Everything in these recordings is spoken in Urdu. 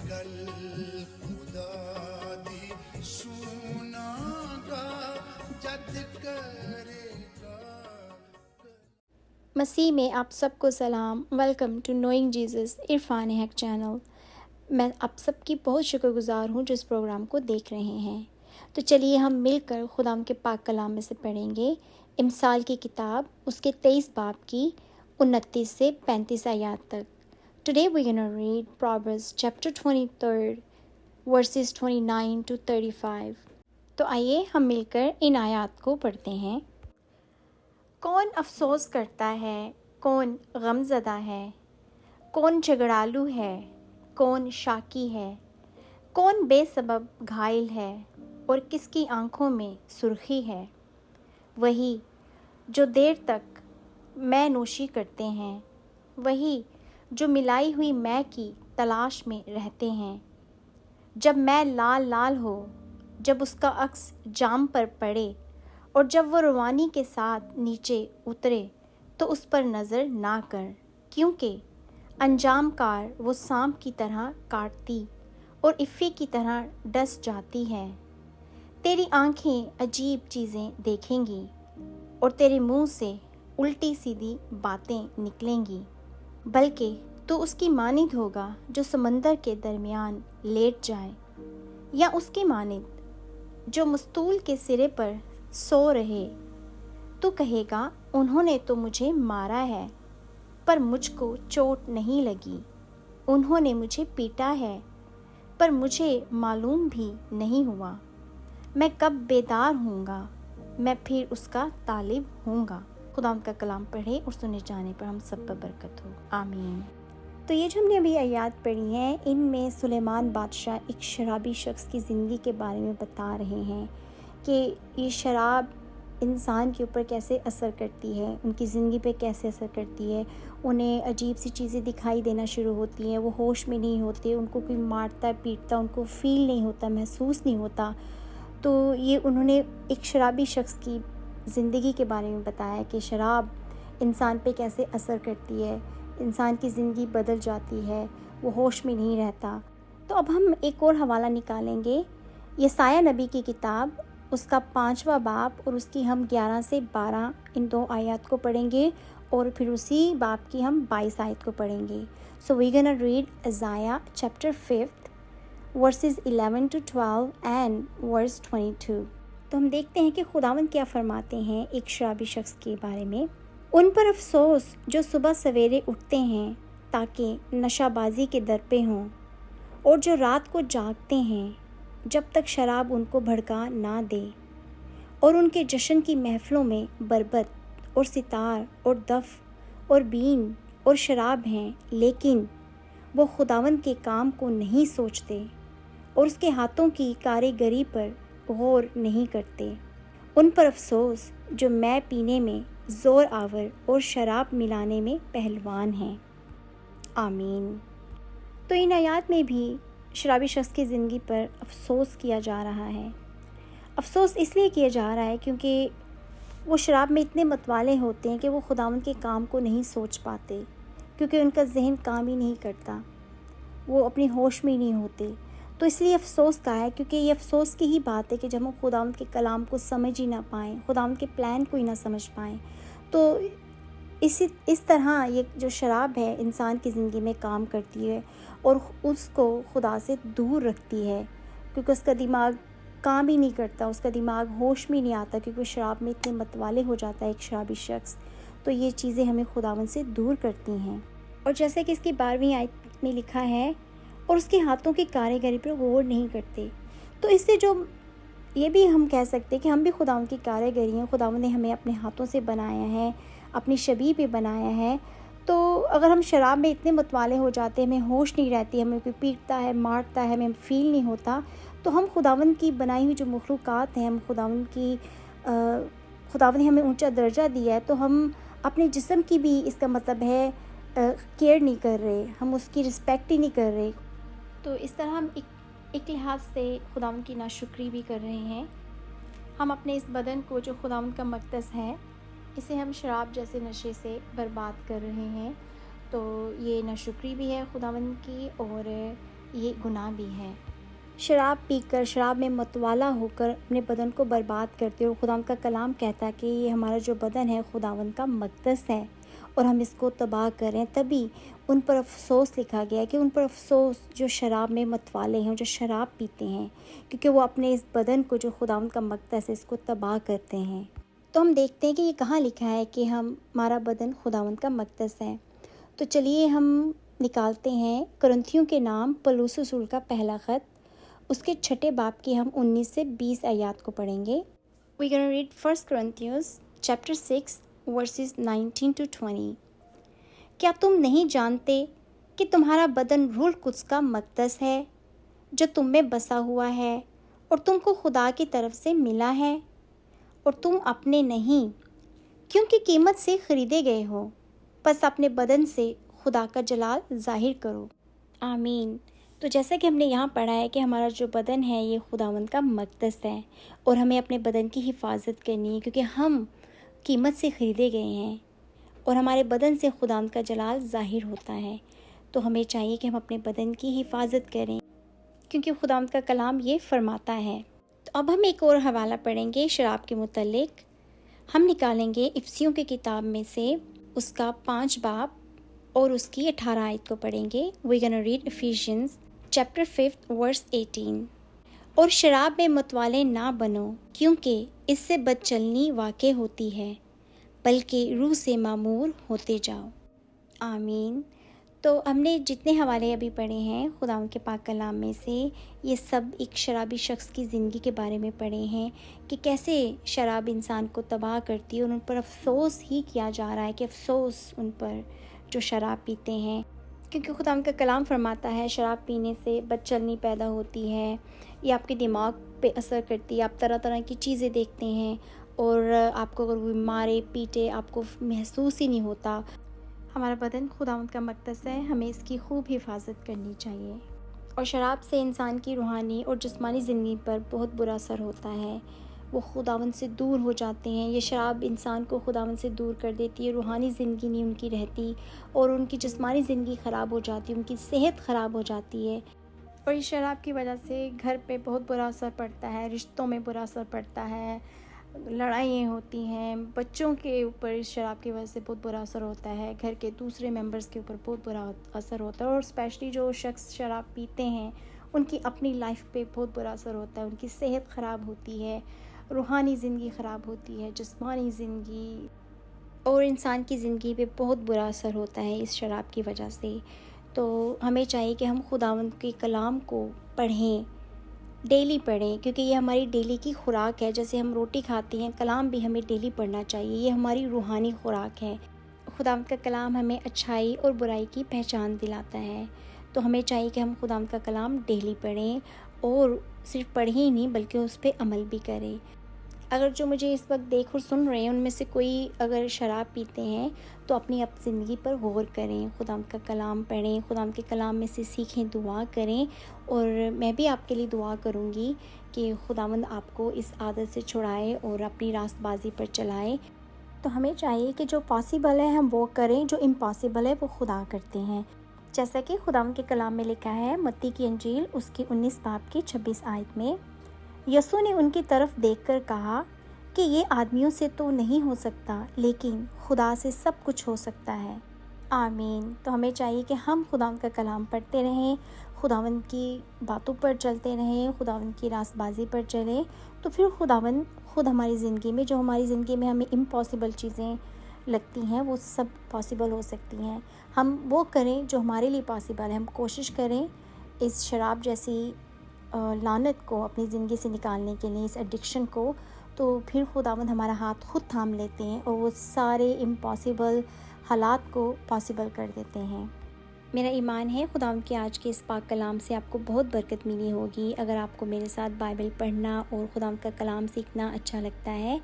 گل خدا دی سونا گا جد کرے گا. مسیح میں آپ سب کو سلام. Welcome to knowing Jesus Irfan Haq channel. میں آپ سب کی بہت شکر گزار ہوں جو اس پروگرام کو دیکھ رہے ہیں. تو چلیے ہم مل کر خدا کے پاک کلام میں سے پڑھیں گے امثال کی کتاب اس کے 23 باب کی 29 سے 35 آیات تک. Today we gonna read Proverbs chapter 23 verses 29 to 35. تو آئیے ہم مل کر ان آیات کو پڑھتے ہیں. کون افسوس کرتا ہے، کون غم زدہ ہے، کون جھگڑالو ہے، کون شاکی ہے، کون بے سبب گھائل ہے اور کس کی آنکھوں میں سرخی ہے. وہی جو دیر تک مے نوشی کرتے ہیں، وہی جو ملائی ہوئی مے کی تلاش میں رہتے ہیں. جب مے لال لال ہو، جب اس کا عکس جام پر پڑے اور جب وہ روانی کے ساتھ نیچے اترے تو اس پر نظر نہ کر، کیونکہ انجام کار وہ سانپ کی طرح کاٹتی اور افی کی طرح ڈس جاتی ہے. تیری آنکھیں عجیب چیزیں دیکھیں گی اور تیرے منہ سے الٹی سیدھی باتیں نکلیں گی. بلکہ تو اس کی مانند ہوگا جو سمندر کے درمیان لیٹ جائے، یا اس کی مانند جو مستول کے سرے پر سو رہے. تو کہے گا انہوں نے تو مجھے مارا ہے پر مجھ کو چوٹ نہیں لگی، انہوں نے مجھے پیٹا ہے پر مجھے معلوم بھی نہیں ہوا. میں کب بیدار ہوں گا، میں پھر اس کا طالب ہوں گا. خدا کا کلام پڑھے اور سنے جانے پر ہم سب پر برکت ہو، آمین. تو یہ جو ہم نے ابھی آیات پڑھی ہیں، ان میں سلیمان بادشاہ ایک شرابی شخص کی زندگی کے بارے میں بتا رہے ہیں کہ یہ شراب انسان کے اوپر کیسے اثر کرتی ہے، ان کی زندگی پہ کیسے اثر کرتی ہے. انہیں عجیب سی چیزیں دکھائی دینا شروع ہوتی ہیں، وہ ہوش میں نہیں ہوتے، ان کو کوئی مارتا پیٹتا ان کو فیل نہیں ہوتا، محسوس نہیں ہوتا. تو یہ انہوں نے ایک شرابی شخص کی زندگی کے بارے میں بتایا کہ شراب انسان پہ کیسے اثر کرتی ہے، انسان کی زندگی بدل جاتی ہے، وہ ہوش میں نہیں رہتا. تو اب ہم ایک اور حوالہ نکالیں گے، یسایہ نبی کی کتاب اس کا 5واں باب اور اس کی ہم 11 سے 12 ان 2 آیات کو پڑھیں گے اور پھر اسی باب کی ہم 22 آیت کو پڑھیں گے. سو وی gonna red Isaiah chapter 5 verses 11 to 12 and verse 22. تو ہم دیکھتے ہیں کہ خداوند کیا فرماتے ہیں ایک شرابی شخص کے بارے میں. ان پر افسوس جو صبح سویرے اٹھتے ہیں تاکہ نشہ بازی کے در پہ ہوں، اور جو رات کو جاگتے ہیں جب تک شراب ان کو بھڑکا نہ دے. اور ان کے جشن کی محفلوں میں بربت اور ستار اور دف اور بین اور شراب ہیں، لیکن وہ خداوند کے کام کو نہیں سوچتے اور اس کے ہاتھوں کی کاریگری پر غور نہیں کرتے. ان پر افسوس جو مے پینے میں زور آور اور شراب ملانے میں پہلوان ہیں. آمین. تو ان آیات میں بھی شرابی شخص کی زندگی پر افسوس کیا جا رہا ہے. افسوس اس لیے کیا جا رہا ہے کیونکہ وہ شراب میں اتنے متوالے ہوتے ہیں کہ وہ خداوند کے کام کو نہیں سوچ پاتے، کیونکہ ان کا ذہن کام ہی نہیں کرتا، وہ اپنی ہوش میں ہی نہیں ہوتے. تو اس لیے افسوس کا ہے، کیونکہ یہ افسوس کی ہی بات ہے کہ جب ہم خداوند کے کلام کو سمجھ ہی نہ پائیں، خداوند کے پلان کو ہی نہ سمجھ پائیں. تو اس طرح یہ جو شراب ہے انسان کی زندگی میں کام کرتی ہے اور اس کو خدا سے دور رکھتی ہے، کیونکہ اس کا دماغ کام ہی نہیں کرتا، اس کا دماغ ہوش میں نہیں آتا، کیونکہ شراب میں اتنے متوالے ہو جاتا ہے ایک شرابی شخص. تو یہ چیزیں ہمیں خداوند سے دور کرتی ہیں. اور جیسے کہ اس کی 12ویں آیت میں لکھا ہے، اور اس کے ہاتھوں کی کاریگری پر غور نہیں کرتے. تو اس سے جو یہ بھی ہم کہہ سکتے کہ ہم بھی خداوند کی کاریگری ہیں، خداوند نے ہمیں اپنے ہاتھوں سے بنایا ہے، اپنی شبیہ پہ بنایا ہے. تو اگر ہم شراب میں اتنے متوالے ہو جاتے ہیں، ہمیں ہوش نہیں رہتی، ہمیں کوئی پیٹتا ہے مارتا ہے، ہمیں فیل نہیں ہوتا، تو ہم خداوند کی بنائی ہوئی جو مخلوقات ہیں، ہم خداوند نے ہمیں اونچا درجہ دیا ہے، تو ہم اپنے جسم کی بھی اس کا مطلب ہے کیئر نہیں کر رہے، ہم اس کی رسپیکٹ ہی نہیں کر رہے. تو اس طرح ہم ایک لحاظ سے خداوند کی ناشکری بھی کر رہے ہیں. ہم اپنے اس بدن کو جو خداوند کا مقدس ہے، اسے ہم شراب جیسے نشے سے برباد کر رہے ہیں. تو یہ ناشکری بھی ہے خداوند کی، اور یہ گناہ بھی ہے۔ شراب پی کر، شراب میں متوالا ہو کر اپنے بدن کو برباد کرتے ہو۔ خداوند کا کلام کہتا ہے کہ یہ ہمارا جو بدن ہے خداوند کا مقدس ہے اور ہم اس کو تباہ کریں، تبھی ان پر افسوس لکھا گیا ہے کہ ان پر افسوس جو شراب میں متوالے ہیں، جو شراب پیتے ہیں، کیونکہ وہ اپنے اس بدن کو جو خداوند کا مقدس ہے اس کو تباہ کرتے ہیں۔ تو ہم دیکھتے ہیں کہ یہ کہاں لکھا ہے کہ ہمارا بدن خداوند کا مقدس ہے۔ تو چلیے ہم نکالتے ہیں کرنتھیوں کے نام پولس رسول کا پہلا خط، اس کے 6 باب کی ہم 19 سے 20 آیات کو پڑھیں گے۔ We're going to read 1 Corinthians chapter 6 verses 19 to 20۔ کیا تم نہیں جانتے کہ تمہارا بدن روح القدس کا مقدس ہے جو تم میں بسا ہوا ہے اور تم کو خدا کی طرف سے ملا ہے، اور تم اپنے نہیں کیونکہ قیمت سے خریدے گئے ہو، پس اپنے بدن سے خدا کا جلال ظاہر کرو۔ آمین۔ تو جیسا کہ ہم نے یہاں پڑھا ہے کہ ہمارا جو بدن ہے یہ خداوند کا مقدس ہے اور ہمیں اپنے بدن کی حفاظت کرنی ہے، کیونکہ ہم قیمت سے خریدے گئے ہیں اور ہمارے بدن سے خداوند کا جلال ظاہر ہوتا ہے۔ تو ہمیں چاہیے کہ ہم اپنے بدن کی حفاظت کریں، کیونکہ خداوند کا کلام یہ فرماتا ہے۔ تو اب ہم ایک اور حوالہ پڑھیں گے شراب کے متعلق۔ ہم نکالیں گے افسیوں کی کتاب میں سے اس کا 5 باب اور اس کی 18 آیت کو پڑھیں گے۔ We're gonna read Ephesians chapter 5 verse 18۔ اور شراب میں متوالے نہ بنو، کیونکہ اس سے بد چلنی واقع ہوتی ہے، بلکہ روح سے معمور ہوتے جاؤ۔ آمین۔ تو ہم نے جتنے حوالے ابھی پڑھے ہیں خداوند کے پاک کلام میں سے، یہ سب ایک شرابی شخص کی زندگی کے بارے میں پڑھے ہیں کہ کیسے شراب انسان کو تباہ کرتی ہے، اور ان پر افسوس ہی کیا جا رہا ہے کہ افسوس ان پر جو شراب پیتے ہیں، کیونکہ خداوند کا کلام فرماتا ہے شراب پینے سے بد چلنی پیدا ہوتی ہے، یہ آپ کے دماغ پہ اثر کرتی ہے، آپ طرح طرح کی چیزیں دیکھتے ہیں، اور آپ کو اگر کوئی مارے پیٹے آپ کو محسوس ہی نہیں ہوتا۔ ہمارا بدن خداوند کا مقدس ہے، ہمیں اس کی خوب حفاظت کرنی چاہیے۔ اور شراب سے انسان کی روحانی اور جسمانی زندگی پر بہت برا اثر ہوتا ہے، وہ خداوند سے دور ہو جاتے ہیں۔ یہ شراب انسان کو خداوند سے دور کر دیتی ہے، روحانی زندگی نہیں ان کی رہتی، اور ان کی جسمانی زندگی خراب ہو جاتی ہے، ان کی صحت خراب ہو جاتی ہے۔ اور اس شراب کی وجہ سے گھر پہ بہت برا اثر پڑتا ہے، رشتوں میں برا اثر پڑتا ہے، لڑائیاں ہوتی ہیں، بچوں کے اوپر اس شراب کی وجہ سے بہت برا اثر ہوتا ہے، گھر کے دوسرے ممبرز کے اوپر بہت برا اثر ہوتا ہے، اور اسپیشلی جو شخص شراب پیتے ہیں ان کی اپنی لائف پہ بہت برا اثر ہوتا ہے، ان کی صحت خراب ہوتی ہے، روحانی زندگی خراب ہوتی ہے، جسمانی زندگی، اور انسان کی زندگی پہ بہت برا اثر ہوتا ہے اس شراب کی وجہ سے۔ تو ہمیں چاہیے کہ ہم خداوند کے کلام کو پڑھیں، ڈیلی پڑھیں، کیونکہ یہ ہماری ڈیلی کی خوراک ہے۔ جیسے ہم روٹی کھاتے ہیں، کلام بھی ہمیں ڈیلی پڑھنا چاہیے، یہ ہماری روحانی خوراک ہے۔ خداوند کا کلام ہمیں اچھائی اور برائی کی پہچان دلاتا ہے، تو ہمیں چاہیے کہ ہم خداوند کا کلام ڈیلی پڑھیں، اور صرف پڑھیں ہی نہیں بلکہ اس پہ عمل بھی کریں۔ اگر جو مجھے اس وقت دیکھ اور سن رہے ہیں ان میں سے کوئی اگر شراب پیتے ہیں تو اپنی زندگی پر غور کریں، خداوند کا کلام پڑھیں، خداوند کے کلام میں سے سیکھیں، دعا کریں، اور میں بھی آپ کے لیے دعا کروں گی کہ خداوند آپ کو اس عادت سے چھڑائے اور اپنی راست بازی پر چلائے۔ تو ہمیں چاہیے کہ جو پاسبل ہے ہم وہ کریں، جو امپاسبل ہے وہ خدا کرتے ہیں، جیسا کہ خداوند کے کلام میں لکھا ہے متی کی انجیل اس کی 19 باب کی 26 آیت میں، یسوع نے ان کی طرف دیکھ کر کہا کہ یہ آدمیوں سے تو نہیں ہو سکتا، لیکن خدا سے سب کچھ ہو سکتا ہے۔ آمین۔ تو ہمیں چاہیے کہ ہم خداوند کا کلام پڑھتے رہیں، خداوند کی باتوں پر چلتے رہیں، خداوند کی راست بازی پر چلیں، تو پھر خداوند خود ہماری زندگی میں، جو ہماری زندگی میں ہمیں امپاسبل چیزیں لگتی ہیں وہ سب پاسبل ہو سکتی ہیں۔ ہم وہ کریں جو ہمارے لیے پاسبل ہے، ہم کوشش کریں اس شراب جیسی لعنت کو اپنی زندگی سے نکالنے کے لیے، اس ایڈکشن کو، تو پھر خداوند ہمارا ہاتھ خود تھام لیتے ہیں اور وہ سارے امپاسبل حالات کو پاسبل کر دیتے ہیں۔ میرا ایمان ہے خداوند کے آج کے اس پاک کلام سے آپ کو بہت برکت ملی ہوگی۔ اگر آپ کو میرے ساتھ بائبل پڑھنا اور خداوند کا کلام سیکھنا اچھا لگتا ہے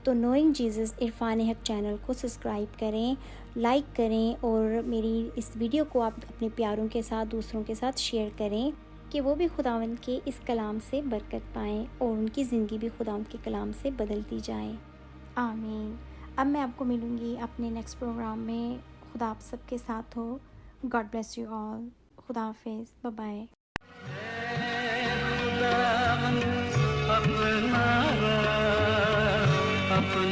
تو knowing Jesus Irfan Haq channel کو سبسکرائب کریں، لائک کریں، اور میری اس ویڈیو کو آپ اپنے پیاروں کے ساتھ، دوسروں کے ساتھ شیئر کریں کہ وہ بھی خداوند کے اس کلام سے برکت پائیں اور ان کی زندگی بھی خداوند کے کلام سے بدلتی جائے۔ آمین۔ اب میں آپ کو ملوں گی اپنے نیکسٹ پروگرام میں۔ خدا آپ سب کے ساتھ ہو۔ God bless you all. خدا حافظ۔ Bye bye. اپنا